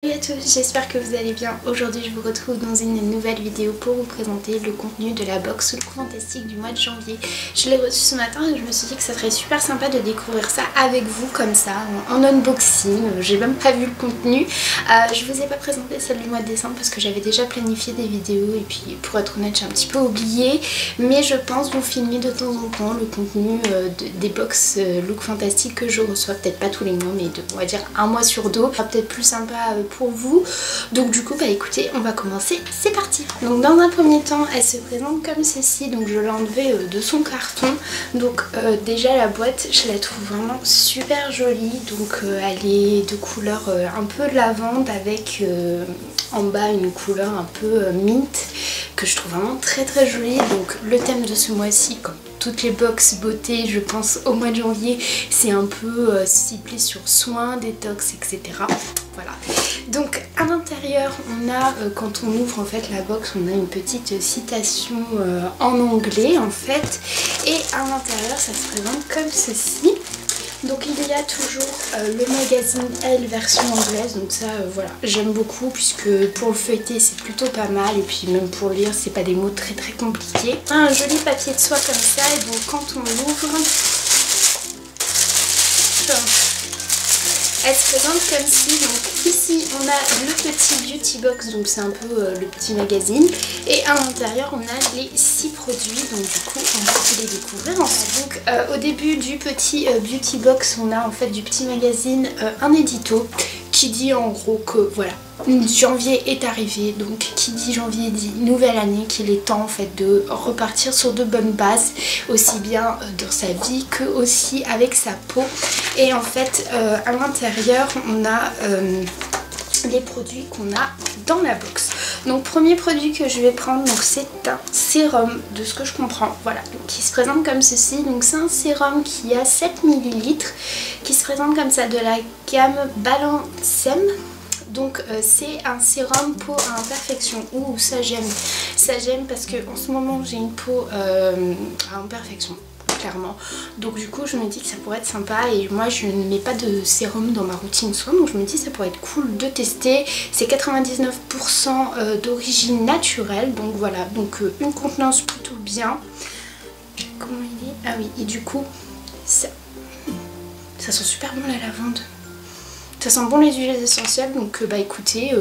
Salut à tous, j'espère que vous allez bien. Aujourd'hui je vous retrouve dans une nouvelle vidéo pour vous présenter le contenu de la box Look Fantastique du mois de janvier. Je l'ai reçu ce matin et je me suis dit que ça serait super sympa de découvrir ça avec vous comme ça en unboxing. J'ai même pas vu le contenu. Je vous ai pas présenté celle du mois de décembre parce que j'avais déjà planifié des vidéos et puis pour être honnête j'ai un petit peu oublié. Mais je pense vous filmer de temps en temps le contenu des box Look Fantastique que je reçois. Peut-être pas tous les mois mais on va dire un mois sur deux. Ce sera peut-être plus sympa pour vous. Donc du coup bah écoutez, on va commencer, c'est parti. Donc dans un premier temps elle se présente comme ceci, donc je l'ai enlevée de son carton. Donc déjà la boîte je la trouve vraiment super jolie, donc elle est de couleur un peu lavande avec en bas une couleur un peu mint que je trouve vraiment très jolie. Donc le thème de ce mois-ci, comme toutes les box beauté je pense au mois de janvier, c'est un peu ciblé sur soins, détox, etc. Voilà. Donc à l'intérieur on a, quand on ouvre en fait la box, on a une petite citation en anglais en fait. Et à l'intérieur ça se présente comme ceci. Donc il y a toujours le magazine Elle version anglaise, donc ça voilà, j'aime beaucoup puisque pour le feuilleter c'est plutôt pas mal et puis même pour lire c'est pas des mots très compliqués. Un joli papier de soie comme ça et donc quand on l'ouvre, elle se présente comme ci. Donc ici on a le petit beauty box, donc c'est un peu le petit magazine, et à l'intérieur on a les 6 produits, donc du coup on va les découvrir ensemble. Donc au début du petit beauty box on a en fait du petit magazine un édito qui dit en gros que voilà, janvier est arrivé, donc qui dit janvier dit nouvelle année, qu'il est temps en fait de repartir sur de bonnes bases, aussi bien dans sa vie que aussi avec sa peau. Et en fait à l'intérieur on a les produits qu'on a dans la box. Donc premier produit que je vais prendre, donc c'est un sérum de ce que je comprends, voilà, donc qui se présente comme ceci. Donc c'est un sérum qui a 7 ml, qui se présente comme ça, de la gamme Balancem. Donc c'est un sérum peau à imperfection. Ouh, ça j'aime parce que en ce moment j'ai une peau à imperfection clairement, donc du coup je me dis que ça pourrait être sympa et moi je ne mets pas de sérum dans ma routine soin, donc je me dis que ça pourrait être cool de tester. C'est 99% d'origine naturelle, donc voilà, donc une contenance plutôt bien. Comment il est? Ah oui, et du coup ça sent super bon la lavande. Ça sent bon les huiles essentielles, donc bah écoutez,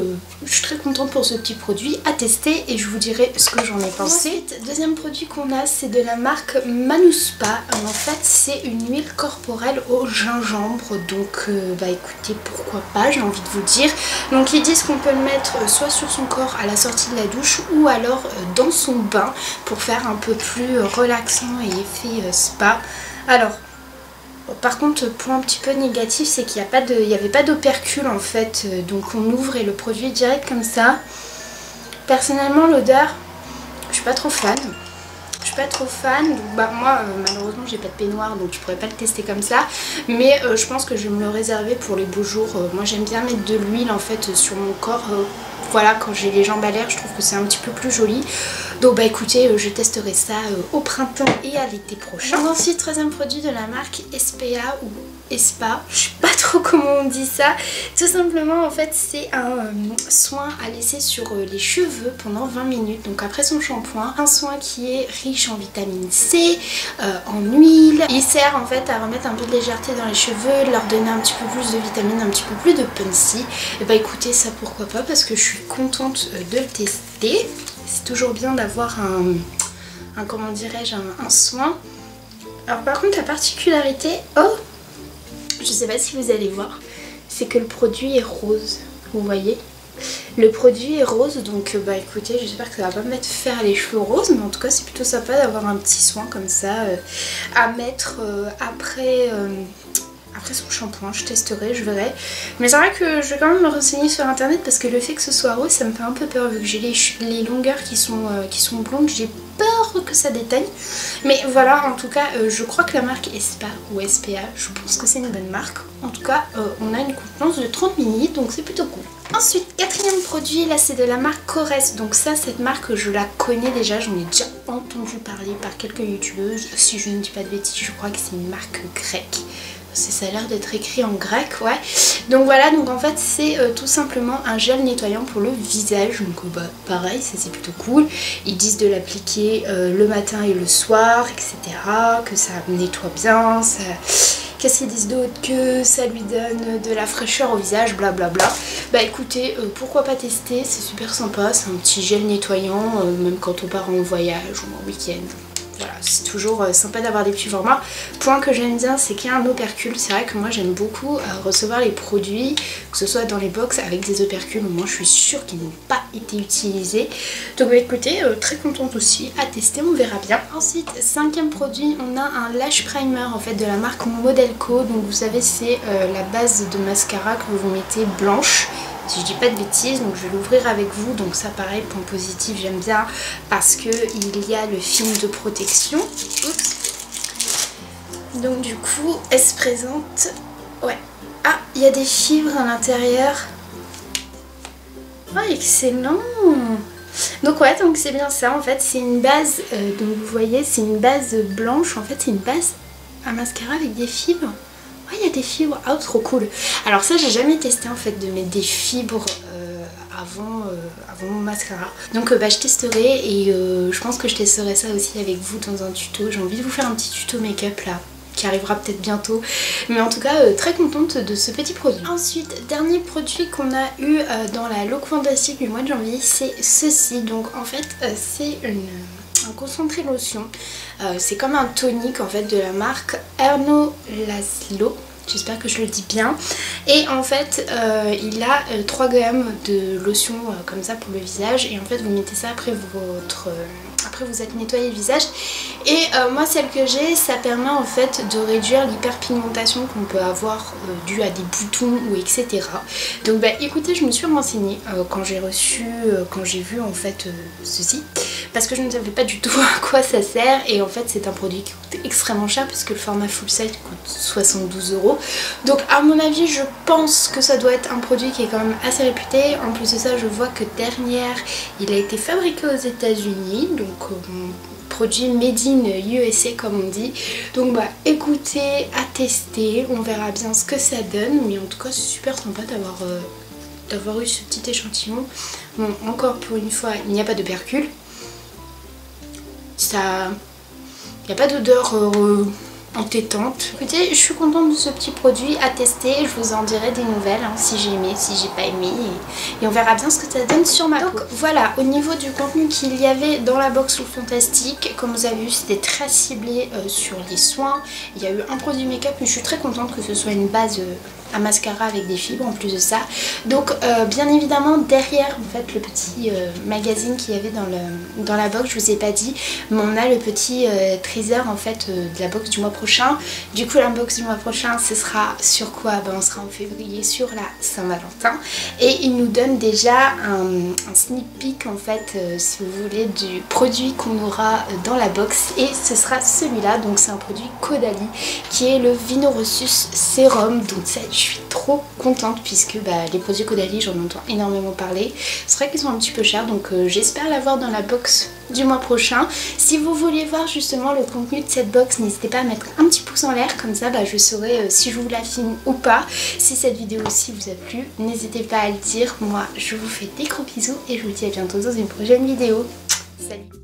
je suis très contente pour ce petit produit à tester et je vous dirai ce que j'en ai pensé. Ensuite, deuxième produit qu'on a, c'est de la marque Manuspa. En fait c'est une huile corporelle au gingembre, donc bah écoutez, pourquoi pas, j'ai envie de vous dire. Donc ils disent qu'on peut le mettre soit sur son corps à la sortie de la douche ou alors dans son bain pour faire un peu plus relaxant et effet spa. Alors par contre, point un petit peu négatif, c'est qu'il n'y avait pas d'opercule en fait, donc on ouvre et le produit est direct comme ça. Personnellement l'odeur, je suis pas trop fan. Donc bah moi malheureusement j'ai pas de peignoir donc je pourrais pas le tester comme ça, mais je pense que je vais me le réserver pour les beaux jours. Moi j'aime bien mettre de l'huile en fait sur mon corps, voilà, quand j'ai les jambes à l'air je trouve que c'est un petit peu plus joli. Donc bah écoutez, je testerai ça au printemps et à l'été prochain. Ensuite, troisième produit de la marque SPA ou Espa, je sais pas trop comment on dit ça. Tout simplement en fait c'est un soin à laisser sur les cheveux pendant 20 minutes, donc après son shampoing. Un soin qui est riche en vitamine C, en huile. Il sert en fait à remettre un peu de légèreté dans les cheveux, leur donner un petit peu plus de vitamines, un petit peu plus de punchy. Et bah écoutez, ça pourquoi pas, parce que je suis contente de le tester. C'est toujours bien d'avoir un comment dirais-je, un soin. Alors par contre la particularité, je sais pas si vous allez voir, c'est que le produit est rose, vous voyez, le produit est rose, donc bah écoutez, j'espère que ça va pas me faire les cheveux roses, mais en tout cas c'est plutôt sympa d'avoir un petit soin comme ça à mettre après son shampoing. Je testerai, je verrai, mais c'est vrai que je vais quand même me renseigner sur internet parce que le fait que ce soit rose ça me fait un peu peur vu que j'ai les longueurs qui sont blondes, j'ai peur que ça détaille. Mais voilà, en tout cas je crois que la marque Espa ou SPA, je pense que c'est une bonne marque. En tout cas on a une contenance de 30 ml, donc c'est plutôt cool. Ensuite, quatrième produit, là c'est de la marque Korres. Donc ça, cette marque je la connais déjà, j'en ai déjà entendu parler par quelques youtubeuses. Si je ne dis pas de bêtises, je crois que c'est une marque grecque. ça a l'air d'être écrit en grec, ouais. Donc voilà, donc en fait c'est tout simplement un gel nettoyant pour le visage. Donc bah, pareil, ça c'est plutôt cool. Ils disent de l'appliquer le matin et le soir, etc. Que ça nettoie bien, ça... Qu'est-ce qu'ils disent d'autre? Que ça lui donne de la fraîcheur au visage, blablabla. Bah écoutez, pourquoi pas tester, c'est super sympa, c'est un petit gel nettoyant, même quand on part en voyage ou en week-end. Voilà, c'est toujours sympa d'avoir des petits formats. Point que j'aime bien, c'est qu'il y a un opercule. C'est vrai que moi j'aime beaucoup recevoir les produits, que ce soit dans les box avec des opercules. Au moins je suis sûre qu'ils n'ont pas été utilisés. Donc bah, écoutez, très contente aussi à tester, on verra bien. Ensuite, cinquième produit, on a un lash primer en fait de la marque Modelco. Donc vous savez, c'est la base de mascara que vous mettez blanche. Si je dis pas de bêtises, donc je vais l'ouvrir avec vous. Donc ça pareil, point positif, j'aime bien parce que il y a le film de protection. Oups. Donc du coup, elle se présente. Ouais. Ah, il y a des fibres à l'intérieur. Ah, excellent. Donc ouais, donc c'est bien ça en fait. C'est une base, donc vous voyez, c'est une base blanche. En fait, c'est une base à mascara avec des fibres. Il y a des fibres, ah trop cool. Alors ça j'ai jamais testé en fait de mettre des fibres avant mon mascara. Donc bah, je testerai et je pense que je testerai ça aussi avec vous dans un tuto. J'ai envie de vous faire un petit tuto make-up là qui arrivera peut-être bientôt, mais en tout cas très contente de ce petit produit. Ensuite, dernier produit qu'on a eu dans la Look Fantastique du mois de janvier, c'est ceci. Donc en fait c'est un concentré lotion, c'est comme un tonique en fait de la marque Erno Laszlo, j'espère que je le dis bien, et en fait il a 3 gammes de lotion comme ça pour le visage, et en fait vous mettez ça après vous êtes nettoyé le visage. Et moi celle que j'ai, ça permet en fait de réduire l'hyperpigmentation qu'on peut avoir due à des boutons ou etc. Donc bah écoutez, je me suis renseignée quand j'ai reçu, quand j'ai vu en fait ceci, parce que je ne savais pas du tout à quoi ça sert. Et en fait c'est un produit qui coûte extrêmement cher puisque le format full size coûte 72 €. Donc à mon avis je pense que ça doit être un produit qui est quand même assez réputé. En plus de ça, je vois que derrière il a été fabriqué aux États-Unis, donc produit made in USA comme on dit. Donc bah écoutez, à tester, on verra bien ce que ça donne, mais en tout cas c'est super sympa d'avoir eu ce petit échantillon. Bon, encore pour une fois, il n'y a pas de percule, ça, il n'y a pas d'odeur entêtante. Écoutez, je suis contente de ce petit produit à tester. Je vous en dirai des nouvelles hein, si j'ai aimé, si j'ai pas aimé, et on verra bien ce que ça donne sur ma peau. Donc voilà, au niveau du contenu qu'il y avait dans la box Look Fantastique, comme vous avez vu, c'était très ciblé sur les soins. Il y a eu un produit make-up, mais je suis très contente que ce soit une base à mascara avec des fibres en plus de ça. Donc bien évidemment derrière en fait le petit magazine qu'il y avait dans la box, je vous ai pas dit, mais on a le petit teaser en fait de la box du mois prochain. Du coup la box du mois prochain, ce sera sur quoi? Ben, on sera en février, sur la Saint-Valentin, et il nous donne déjà un sneak peek en fait si vous voulez du produit qu'on aura dans la box, et ce sera celui-là. Donc c'est un produit Caudalie qui est le Vino-Rossus Sérum. Donc ça, je suis trop contente puisque bah, les produits Caudalie, j'en entends énormément parler. C'est vrai qu'ils sont un petit peu chers, donc j'espère l'avoir dans la box du mois prochain. Si vous voulez voir justement le contenu de cette box, n'hésitez pas à mettre un petit pouce en l'air, comme ça bah, je saurai si je vous la filme ou pas. Si cette vidéo aussi vous a plu, n'hésitez pas à le dire. Moi je vous fais des gros bisous et je vous dis à bientôt dans une prochaine vidéo. Salut!